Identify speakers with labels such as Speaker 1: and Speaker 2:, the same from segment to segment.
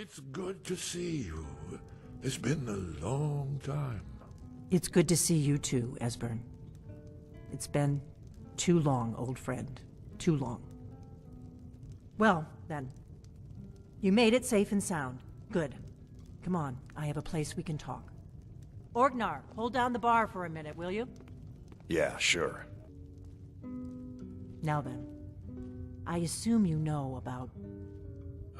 Speaker 1: It's good to see you. It's been a long time.
Speaker 2: It's good to see you too, Esbern. It's been too long, old friend. Too long. Well, then. You made it safe and sound. Good. Come on, I have a place we can talk. Orgnar, hold down the bar for a minute, will you?
Speaker 3: Yeah, sure.
Speaker 2: Now then. I assume you know about...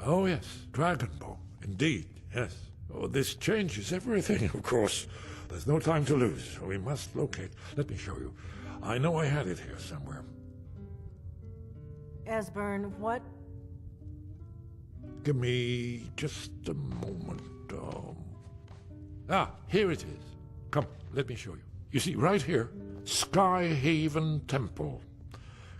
Speaker 1: Oh yes, Dragonborn. Indeed, yes. Oh, this changes everything, of course. There's no time to lose. We must locate. Let me show you. I know I had it here somewhere.
Speaker 2: Esbern, what?
Speaker 1: Give me just a moment. Here it is. Come, let me show you. You see, right here, Skyhaven Temple.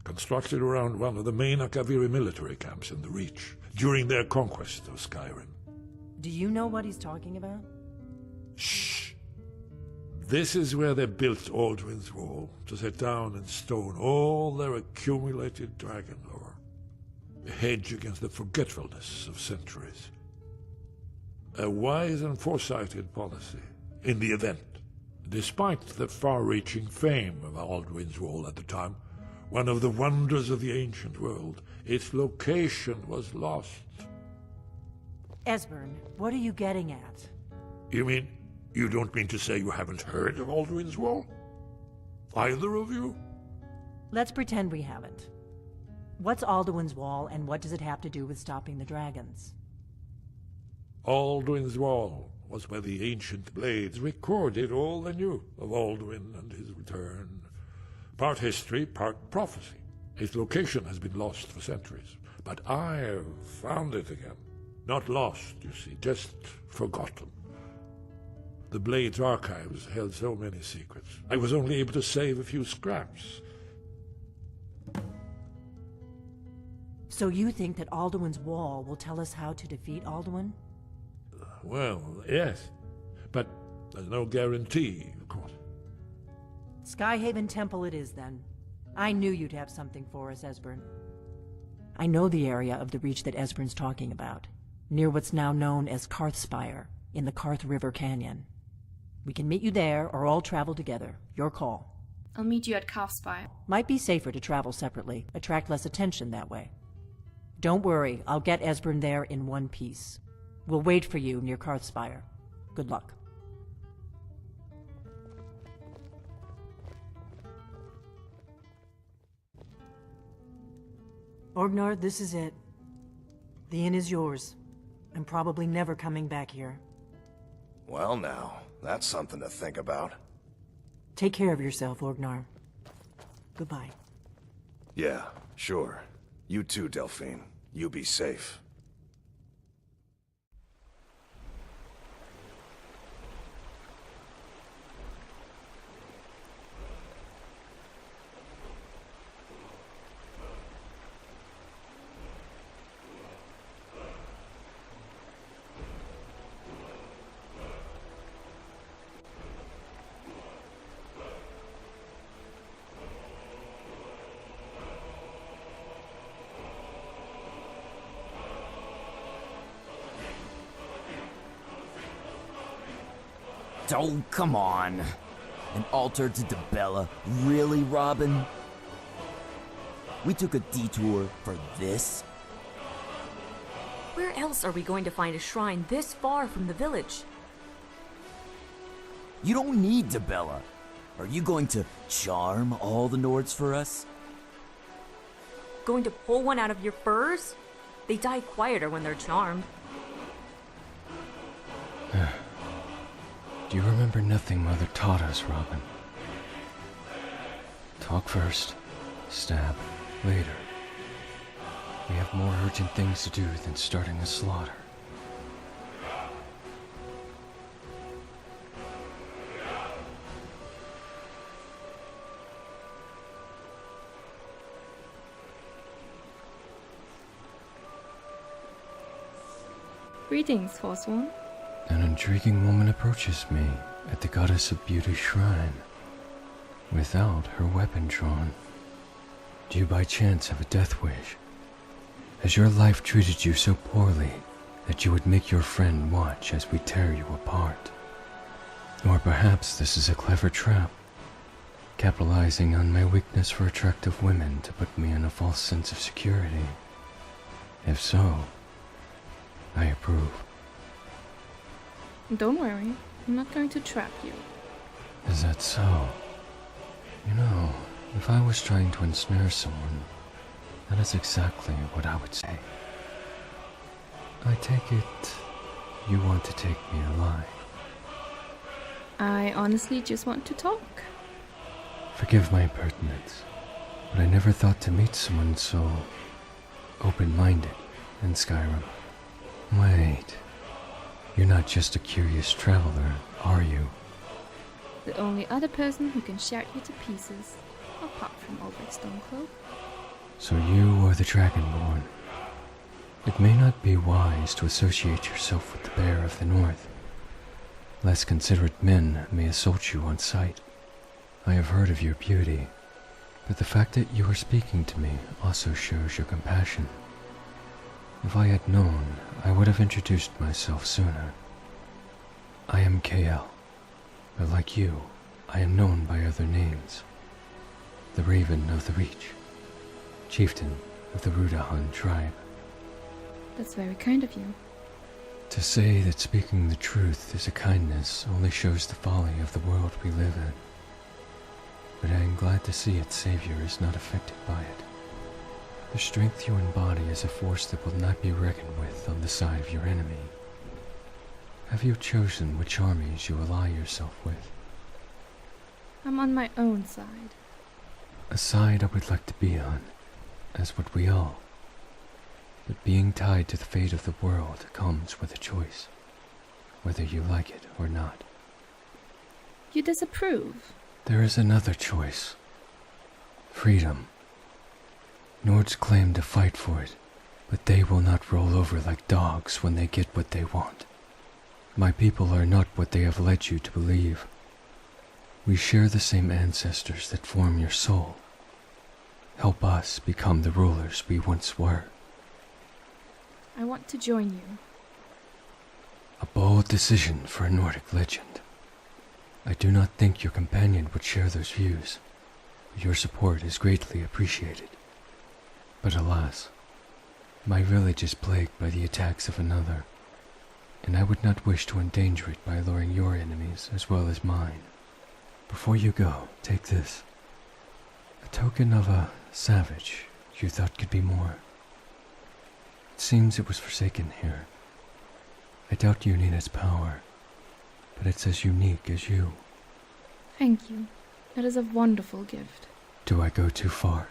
Speaker 1: Constructed around one of the main Akaviri military camps in the Reach, during their conquest of Skyrim.
Speaker 2: Do you know what he's talking about?
Speaker 1: Shh! This is where they built Alduin's Wall, to set down in stone all their accumulated dragon lore. A hedge against the forgetfulness of centuries. A wise and foresighted policy, in the event. Despite the far-reaching fame of Alduin's Wall at the time, one of the wonders of the ancient world, its location was lost.
Speaker 2: Esbern, what are you getting at?
Speaker 1: You mean, you don't mean to say you haven't heard of Alduin's Wall? Either of you?
Speaker 2: Let's pretend we haven't. What's Alduin's Wall, and what does it have to do with stopping the dragons?
Speaker 1: Alduin's Wall was where the ancient blades recorded all they knew of Alduin and his return. Part history, part prophecy. Its location has been lost for centuries, but I've found it again. Not lost, you see, just forgotten. The Blade's archives held so many secrets. I was only able to save a few scraps.
Speaker 2: So you think that Alduin's Wall will tell us how to defeat Alduin?
Speaker 1: Well, yes, but there's no guarantee, of course.
Speaker 2: Skyhaven Temple it is, then. I knew you'd have something for us, Esbern. I know the area of the Reach that Esbern's talking about, near what's now known as Karthspire, in the Karth River Canyon. We can meet you there, or all travel together. Your call.
Speaker 4: I'll meet you at Karthspire.
Speaker 2: Might be safer to travel separately, attract less attention that way. Don't worry, I'll get Esbern there in one piece. We'll wait for you near Karthspire. Good luck. Orgnar, this is it. The inn is yours. I'm probably never coming back here.
Speaker 3: Well now, that's something to think about.
Speaker 2: Take care of yourself, Orgnar. Goodbye.
Speaker 3: Yeah, sure. You too, Delphine. You be safe.
Speaker 5: Oh, come on. An altar to Dibella? Really, Robin? We took a detour for this?
Speaker 6: Where else are we going to find a shrine this far from the village?
Speaker 5: You don't need Dibella. Are you going to charm all the Nords for us?
Speaker 6: Going to pull one out of your furs? They die quieter when they're charmed.
Speaker 7: Do you remember nothing Mother taught us, Robin? Talk first, stab later. We have more urgent things to do than starting the slaughter.
Speaker 4: Greetings, Forsworn.
Speaker 7: An intriguing woman approaches me at the Goddess of Beauty shrine, without her weapon drawn. Do you by chance have a death wish? Has your life treated you so poorly that you would make your friend watch as we tear you apart. Or perhaps this is a clever trap, capitalizing on my weakness for attractive women to put me in a false sense of security. If so, I approve.
Speaker 4: Don't worry, I'm not going to trap you.
Speaker 7: Is that so? You know, if I was trying to ensnare someone, that is exactly what I would say. I take it you want to take me alive.
Speaker 4: I honestly just want to talk.
Speaker 7: Forgive my impertinence, but I never thought to meet someone so open-minded in Skyrim. Wait, you're not just a curious traveler, are you?
Speaker 4: The only other person who can shout you to pieces, apart from Ulrich Stonecloak.
Speaker 7: So you are the Dragonborn. It may not be wise to associate yourself with the Bear of the North. Less considerate men may assault you on sight. I have heard of your beauty, but the fact that you are speaking to me also shows your compassion. If I had known, I would have introduced myself sooner. I am KL, but like you, I am known by other names. The Raven of the Reach, chieftain of the Rudahan tribe.
Speaker 4: That's very kind of you.
Speaker 7: To say that speaking the truth is a kindness only shows the folly of the world we live in. But I am glad to see its savior is not affected by it. The strength you embody is a force that will not be reckoned with on the side of your enemy. Have you chosen which armies you ally yourself with?
Speaker 4: I'm on my own side.
Speaker 7: A side I would like to be on, as would we all. But being tied to the fate of the world comes with a choice, whether you like it or not.
Speaker 4: You disapprove?
Speaker 7: There is another choice. Freedom. Nords claim to fight for it, but they will not roll over like dogs when they get what they want. My people are not what they have led you to believe. We share the same ancestors that form your soul. Help us become the rulers we once were.
Speaker 4: I want to join you.
Speaker 7: A bold decision for a Nordic legend. I do not think your companion would share those views. Your support is greatly appreciated. But alas, my village is plagued by the attacks of another, and I would not wish to endanger it by luring your enemies as well as mine. Before you go, take this. A token of a savage you thought could be more. It seems it was forsaken here. I doubt you need its power, but it's as unique as you.
Speaker 4: Thank you. That is a wonderful gift.
Speaker 7: Do I go too far?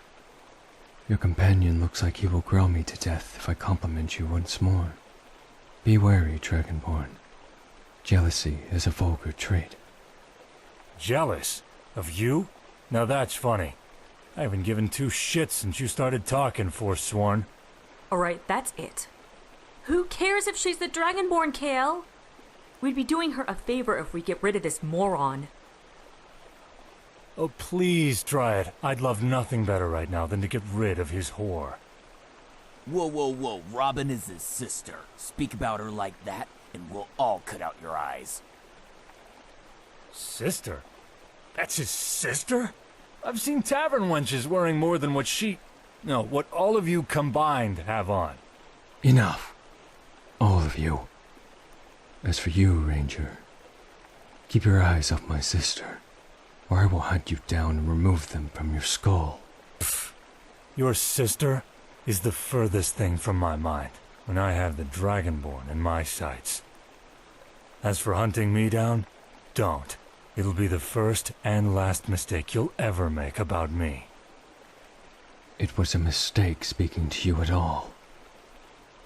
Speaker 7: Your companion looks like he will growl me to death if I compliment you once more. Be wary, Dragonborn. Jealousy is a vulgar trait.
Speaker 8: Jealous? Of you? Now that's funny. I haven't given two shits since you started talking, forsworn.
Speaker 6: Alright, that's it. Who cares if she's the Dragonborn, KL? We'd be doing her a favor if we get rid of this moron.
Speaker 8: Oh, please try it. I'd love nothing better right now than to get rid of his whore.
Speaker 5: Whoa, whoa, whoa. Robin is his sister. Speak about her like that, and we'll all cut out your eyes.
Speaker 8: Sister? That's his sister? I've seen tavern wenches wearing more than what all of you combined have on.
Speaker 7: Enough. All of you. As for you, Ranger, keep your eyes off my sister, or I will hunt you down and remove them from your skull.
Speaker 8: Pfft. Your sister is the furthest thing from my mind when I have the Dragonborn in my sights. As for hunting me down, don't. It'll be the first and last mistake you'll ever make about me.
Speaker 7: It was a mistake speaking to you at all.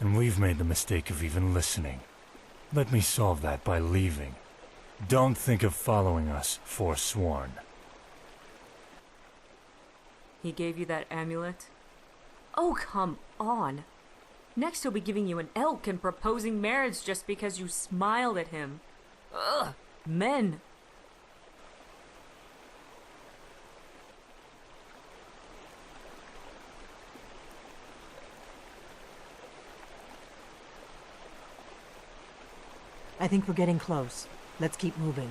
Speaker 8: And we've made the mistake of even listening. Let me solve that by leaving. Don't think of following us, forsworn.
Speaker 6: He gave you that amulet? Oh, come on. Next he'll be giving you an elk and proposing marriage just because you smiled at him. Ugh, men.
Speaker 2: I think we're getting close. Let's keep moving.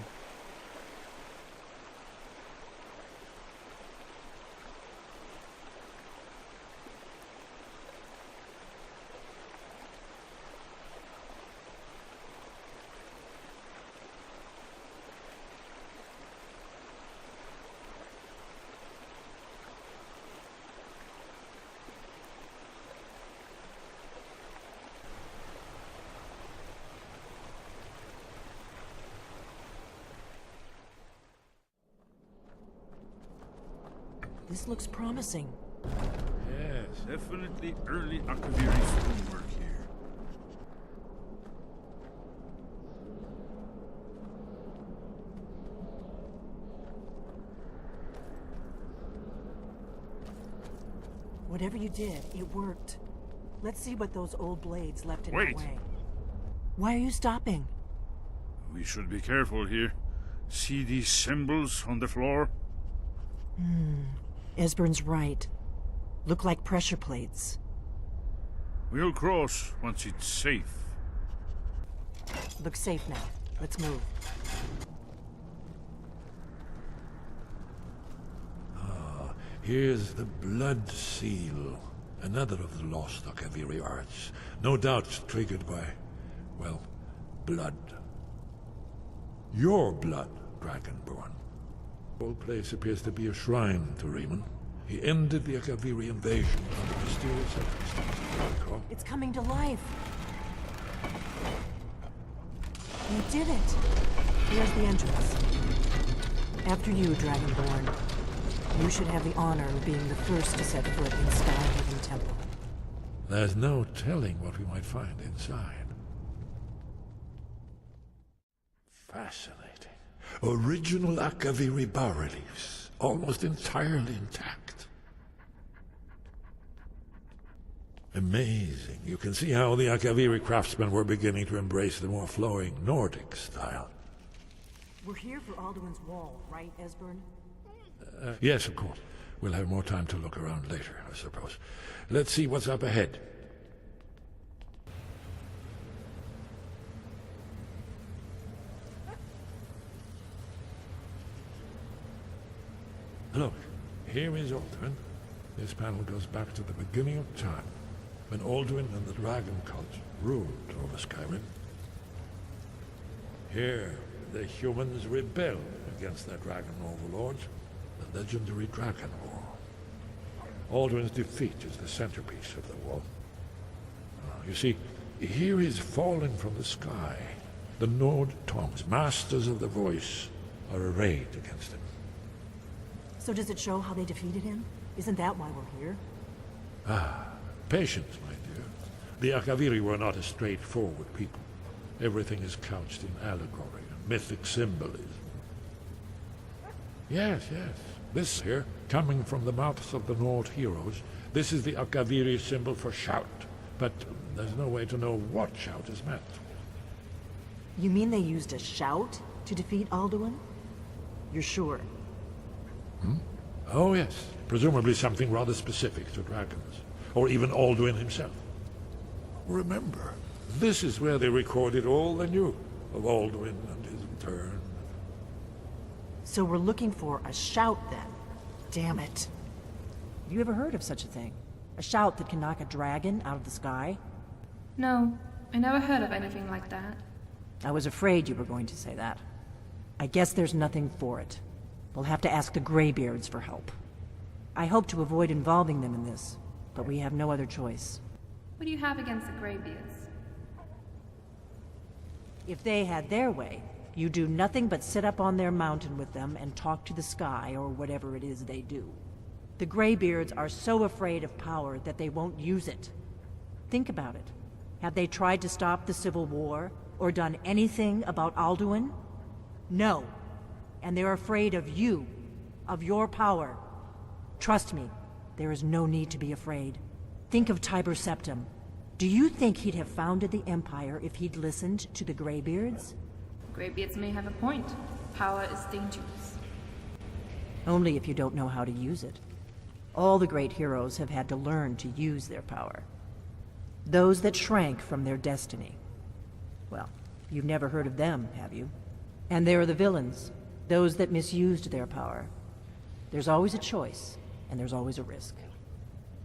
Speaker 2: This looks promising.
Speaker 1: Yes.
Speaker 9: Definitely early Akaviri stonework here.
Speaker 2: Whatever you did, it worked. Let's see what those old blades left in
Speaker 9: Wait.
Speaker 2: our way. Why are you stopping?
Speaker 9: We should be careful here. See these symbols on the floor?
Speaker 2: Esbern's right. Look like pressure plates.
Speaker 9: We'll cross once it's safe.
Speaker 2: Looks safe now. Let's move.
Speaker 1: Here's the Blood Seal, another of the lost Akaviri arts, no doubt triggered by, well, blood. Your blood, Dragonborn. The whole place appears to be a shrine to Rigmor. He ended the Akaviri invasion under mysterious circumstances, I recall.
Speaker 2: It's coming to life. You did it. Here's the entrance. After you, Dragonborn. You should have the honor of being the first to set foot in Skyrim Temple.
Speaker 1: There's no telling what we might find inside. Fascinating. Original Akaviri bas-reliefs, almost entirely intact. Amazing. You can see how the Akaviri craftsmen were beginning to embrace the more flowing Nordic style.
Speaker 2: We're here for Alduin's Wall, right, Esbern?
Speaker 1: Yes, of course. We'll have more time to look around later, I suppose. Let's see what's up ahead. Look, here is Alduin. This panel goes back to the beginning of time, when Alduin and the Dragon Cult ruled over Skyrim. Here, the humans rebelled against their dragon overlords, the legendary Dragon War. Alduin's defeat is the centerpiece of the war. You see, here is falling from the sky. The Nord tongues, masters of the voice, are arrayed against him.
Speaker 2: So does it show how they defeated him? Isn't that why we're here?
Speaker 1: Patience, my dear. The Akaviri were not a straightforward people. Everything is couched in allegory and mythic symbolism. Yes, yes. This here, coming from the mouths of the Nord heroes, this is the Akaviri symbol for shout. But there's no way to know what shout is meant.
Speaker 2: You mean they used a shout to defeat Alduin? You're sure?
Speaker 1: Oh, yes. Presumably something rather specific to dragons. Or even Alduin himself. Remember, this is where they recorded all they knew of Alduin and his return.
Speaker 2: So we're looking for a shout then. Damn it. Have you ever heard of such a thing? A shout that can knock a dragon out of the sky?
Speaker 4: No, I never heard of anything like that.
Speaker 2: I was afraid you were going to say that. I guess there's nothing for it. We'll have to ask the Greybeards for help. I hope to avoid involving them in this, but we have no other choice.
Speaker 4: What do you have against the Greybeards?
Speaker 2: If they had their way, you do nothing but sit up on their mountain with them and talk to the sky or whatever it is they do. The Greybeards are so afraid of power that they won't use it. Think about it. Have they tried to stop the Civil War or done anything about Alduin? No. And they're afraid of you, of your power. Trust me, there is no need to be afraid. Think of Tiber Septim. Do you think he'd have founded the Empire if he'd listened to the Greybeards?
Speaker 4: Greybeards may have a point. Power is dangerous.
Speaker 2: Only if you don't know how to use it. All the great heroes have had to learn to use their power. Those that shrank from their destiny, well, You've never heard of them, have you? And there are the villains, those that misused their power. There's always a choice, and there's always a risk.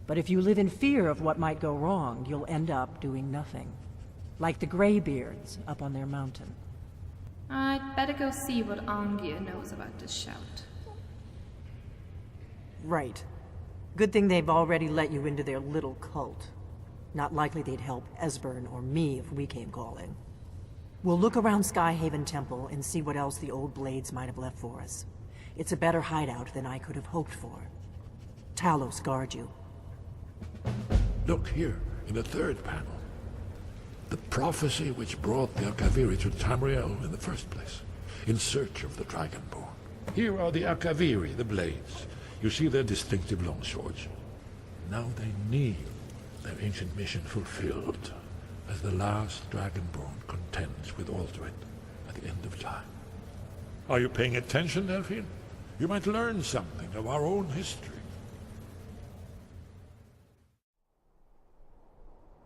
Speaker 2: But if you live in fear of what might go wrong, you'll end up doing nothing. Like the Greybeards up on their mountain.
Speaker 4: I'd better go see what Angia knows about this shout.
Speaker 2: Right. Good thing they've already let you into their little cult. Not likely they'd help Esbern or me if we came calling. We'll look around Skyhaven Temple and see what else the old blades might have left for us. It's a better hideout than I could have hoped for. Talos guard you.
Speaker 1: Look here, in the third panel. The prophecy which brought the Akaviri to Tamriel in the first place, in search of the Dragonborn. Here are the Akaviri, the blades. You see their distinctive longswords. Now they need their ancient mission fulfilled, as the last Dragonborn contends with Aldred at the end of time. Are you paying attention, Delphine? You might learn something of our own history.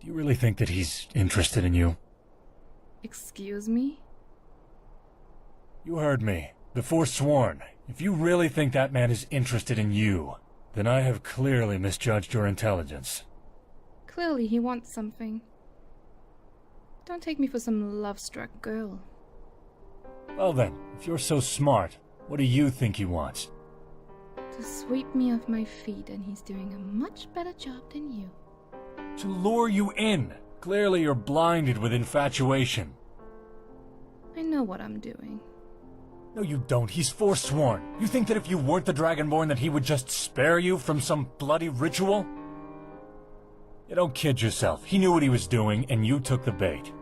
Speaker 8: Do you really think that he's interested in you?
Speaker 4: Excuse me?
Speaker 8: You heard me. The Forsworn. If you really think that man is interested in you, then I have clearly misjudged your intelligence.
Speaker 4: Clearly he wants something. Don't take me for some love-struck girl.
Speaker 8: Well then, if you're so smart, what do you think he wants?
Speaker 4: To sweep me off my feet, and he's doing a much better job than you.
Speaker 8: To lure you in. Clearly you're blinded with infatuation.
Speaker 4: I know what I'm doing.
Speaker 8: No, you don't. He's forsworn. You think that if you weren't the Dragonborn that he would just spare you from some bloody ritual? You don't kid yourself. He knew what he was doing, and you took the bait.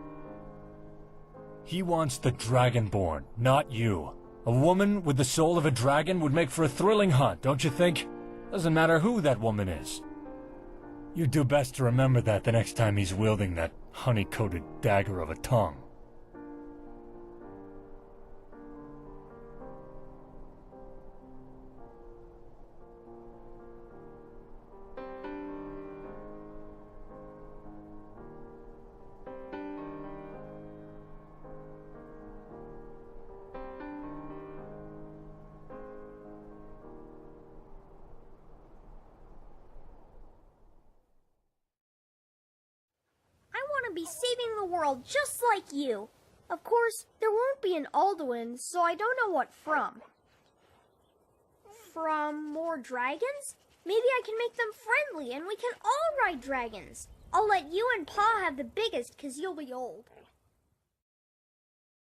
Speaker 8: He wants the Dragonborn, not you. A woman with the soul of a dragon would make for a thrilling hunt, don't you think? Doesn't matter who that woman is. You'd do best to remember that the next time he's wielding that honey-coated dagger of a tongue.
Speaker 10: Be saving the world just like you. Of course, there won't be an Alduin, so I don't know what from. From more dragons? Maybe I can make them friendly and we can all ride dragons. I'll let you and Pa have the biggest, 'cause you'll be old.